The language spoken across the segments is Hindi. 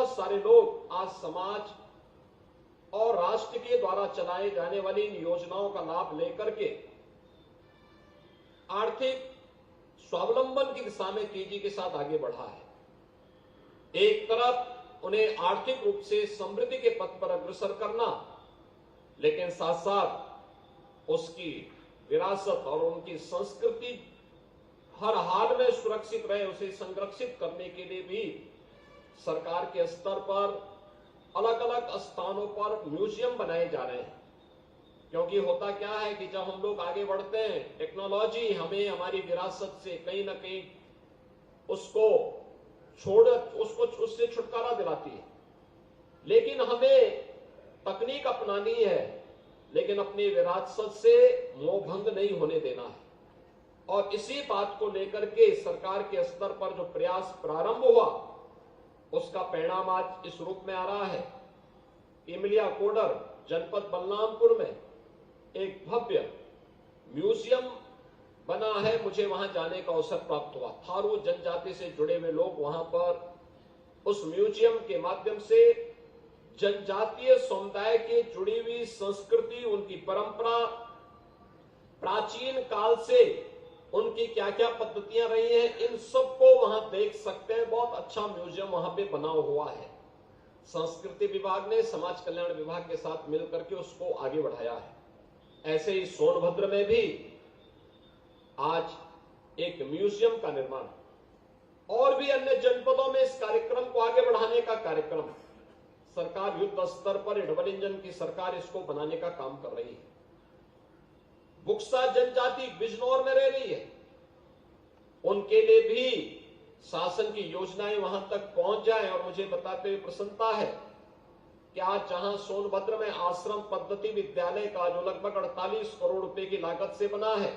बहुत सारे लोग आज समाज और राष्ट्र के द्वारा चलाए जाने वाली इन योजनाओं का लाभ लेकर के आर्थिक स्वावलंबन की दिशा में तेजी के साथ आगे बढ़ा है। एक तरफ उन्हें आर्थिक रूप से समृद्धि के पथ पर अग्रसर करना, लेकिन साथ साथ उसकी विरासत और उनकी संस्कृति हर हाल में सुरक्षित रहे, उसे संरक्षित करने के लिए भी सरकार के स्तर पर अलग अलग स्थानों पर म्यूजियम बनाए जा रहे हैं। क्योंकि होता क्या है कि जब हम लोग आगे बढ़ते हैं, टेक्नोलॉजी हमें हमारी विरासत से कहीं ना कहीं उससे छुटकारा दिलाती है, लेकिन हमें तकनीक अपनानी है, लेकिन अपनी विरासत से मोहभंग नहीं होने देना है। और इसी बात को लेकर के सरकार के स्तर पर जो प्रयास प्रारंभ हुआ, उसका परिणाम आज इस रूप में आ रहा है। इमलिया कोडर जनपद बलरामपुर में एक भव्य म्यूजियम बना है। मुझे वहां जाने का अवसर प्राप्त हुआ। थारू जनजाति से जुड़े हुए लोग वहां पर उस म्यूजियम के माध्यम से जनजातीय समुदाय के जुड़ी हुई संस्कृति, उनकी परंपरा, प्राचीन काल से उनकी क्या क्या पद्धतियां रही हैं, इन सबको वहां देख सकते हैं। बहुत अच्छा म्यूजियम वहां पे बना हुआ है। संस्कृति विभाग ने समाज कल्याण विभाग के साथ मिलकर के उसको आगे बढ़ाया है। ऐसे ही सोनभद्र में भी आज एक म्यूजियम का निर्माण, और भी अन्य जनपदों में इस कार्यक्रम को आगे बढ़ाने का कार्यक्रम सरकार युद्ध स्तर पर डबल इंजन की सरकार इसको बनाने का काम कर रही है। बुक्सा जनजाति बिजनौर में रह रही है, उनके लिए भी शासन की योजनाएं वहां तक पहुंच जाए। और मुझे बताते हुए प्रसन्नता है कि आज जहां सोनभद्र में आश्रम पद्धति विद्यालय का जो लगभग 48 करोड़ रुपए की लागत से बना है,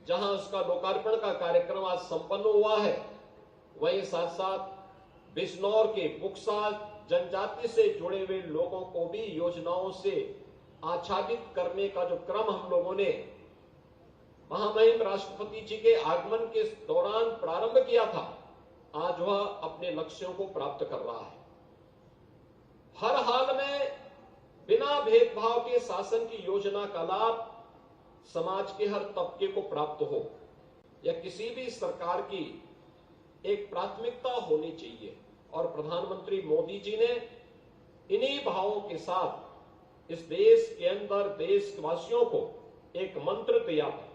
जहां उसका लोकार्पण का कार्यक्रम आज संपन्न हुआ है, वहीं साथ साथ बिजनौर के बुक्सा जनजाति से जुड़े हुए लोगों को भी योजनाओं से आच्छादित करने का जो क्रम हम लोगों ने महामहिम राष्ट्रपति जी के आगमन के दौरान प्रारंभ किया था, आज वह अपने लक्ष्यों को प्राप्त कर रहा है। हर हाल में बिना भेदभाव के शासन की योजना का लाभ समाज के हर तबके को प्राप्त हो, यह किसी भी सरकार की एक प्राथमिकता होनी चाहिए। और प्रधानमंत्री मोदी जी ने इन्हीं भावों के साथ इस देश के अंदर देशवासियों को एक मंत्र दिया था,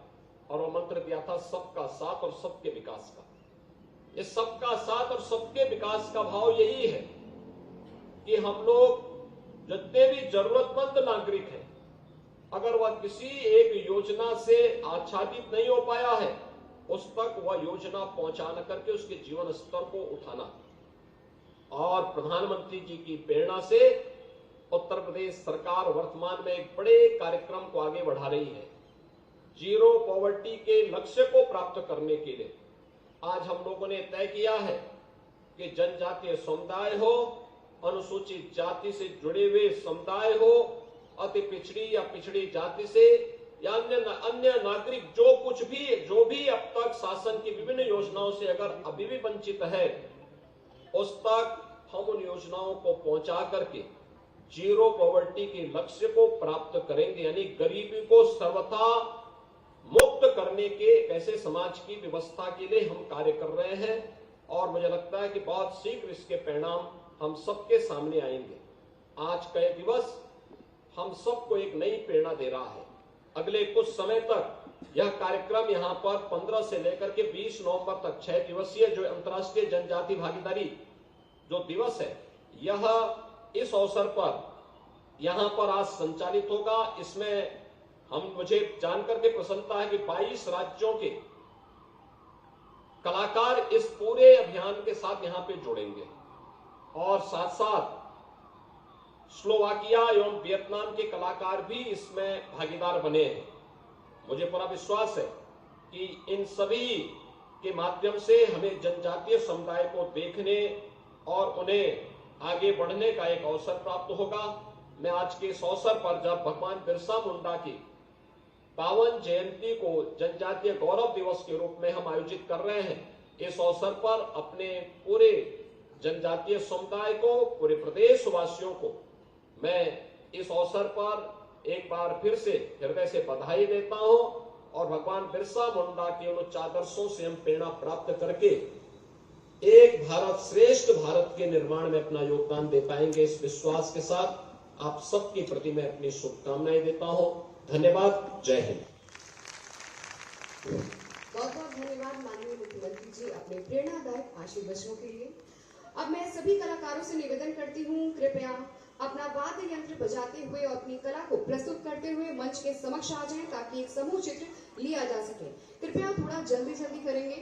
और वो मंत्र दिया था सबका साथ और सबके विकास का। ये सबका साथ और सबके विकास का भाव यही है कि हम लोग जितने भी जरूरतमंद नागरिक हैं, अगर वह किसी एक योजना से आच्छादित नहीं हो पाया है, उस तक वह योजना पहुंचाना करके उसके जीवन स्तर को उठाना। और प्रधानमंत्री जी की प्रेरणा से उत्तर प्रदेश सरकार वर्तमान में एक बड़े कार्यक्रम को आगे बढ़ा रही है। जीरो पॉवर्टी के लक्ष्य को प्राप्त करने के लिए आज हम लोगों ने तय किया है कि जनजातीय समुदाय हो, अनुसूचित जाति से जुड़े हुए समुदाय हो, अति पिछड़ी या पिछड़ी जाति से या अन्य नागरिक जो भी अब तक शासन की विभिन्न योजनाओं से अगर अभी भी वंचित है, उस तक हम उन योजनाओं को पहुंचा करके जीरो पॉवर्टी के लक्ष्य को प्राप्त करेंगे। यानी गरीबी को सर्वथा मुक्त करने के ऐसे समाज की व्यवस्था के लिए हम कार्य कर रहे हैं, और मुझे लगता है कि बहुत शीघ्र इसके परिणाम हम सबके सामने आएंगे। आज का ये दिवस हम सबको एक नई प्रेरणा दे रहा है। अगले कुछ समय तक यह कार्यक्रम यहाँ पर 15 से लेकर के 20 नवंबर तक 6 दिवसीय जो अंतर्राष्ट्रीय जनजाति भागीदारी जो दिवस है, यह इस अवसर पर यहाँ पर आज संचालित होगा। इसमें मुझे जानकर के प्रसन्नता है कि 22 राज्यों के कलाकार इस पूरे अभियान के साथ यहाँ पे जुड़ेंगे, और साथ साथ स्लोवाकिया एवं वियतनाम के कलाकार भी इसमें भागीदार बने हैं। मुझे पूरा विश्वास है कि इन सभी के माध्यम से हमें जनजातीय समुदाय को देखने और उन्हें आगे बढ़ने का एक अवसर प्राप्त होगा। मैं आज के इस अवसर पर जब भगवान बिरसा मुंडा की पावन जयंती को जनजातीय गौरव दिवस के रूप में हम आयोजित कर रहे हैं, इस अवसर पर अपने पूरे जनजातीय समुदाय को, पूरे प्रदेशवासियों को मैं इस अवसर पर एक बार फिर से हृदय से बधाई देता हूं और भगवान बिरसा मुंडा के उन आदर्शों से हम प्रेरणा प्राप्त करके एक भारत श्रेष्ठ भारत के निर्माण में अपना योगदान दे पाएंगे। इस विश्वास के साथ आप सबके प्रति मैं अपनी शुभकामनाएं देता हूं। धन्यवाद। जय हिंद। बहुत बहुत धन्यवाद माननीय मुख्यमंत्री जी अपने प्रेरणादायक आशीर्वचनों के लिए। अब मैं सभी कलाकारों से निवेदन करती हूँ, कृपया अपना वाद्य यंत्र बजाते हुए और अपनी कला को प्रस्तुत करते हुए मंच के समक्ष आ जाएं ताकि एक समूह चित्र लिया जा सके। कृपया थोड़ा जल्दी करेंगे।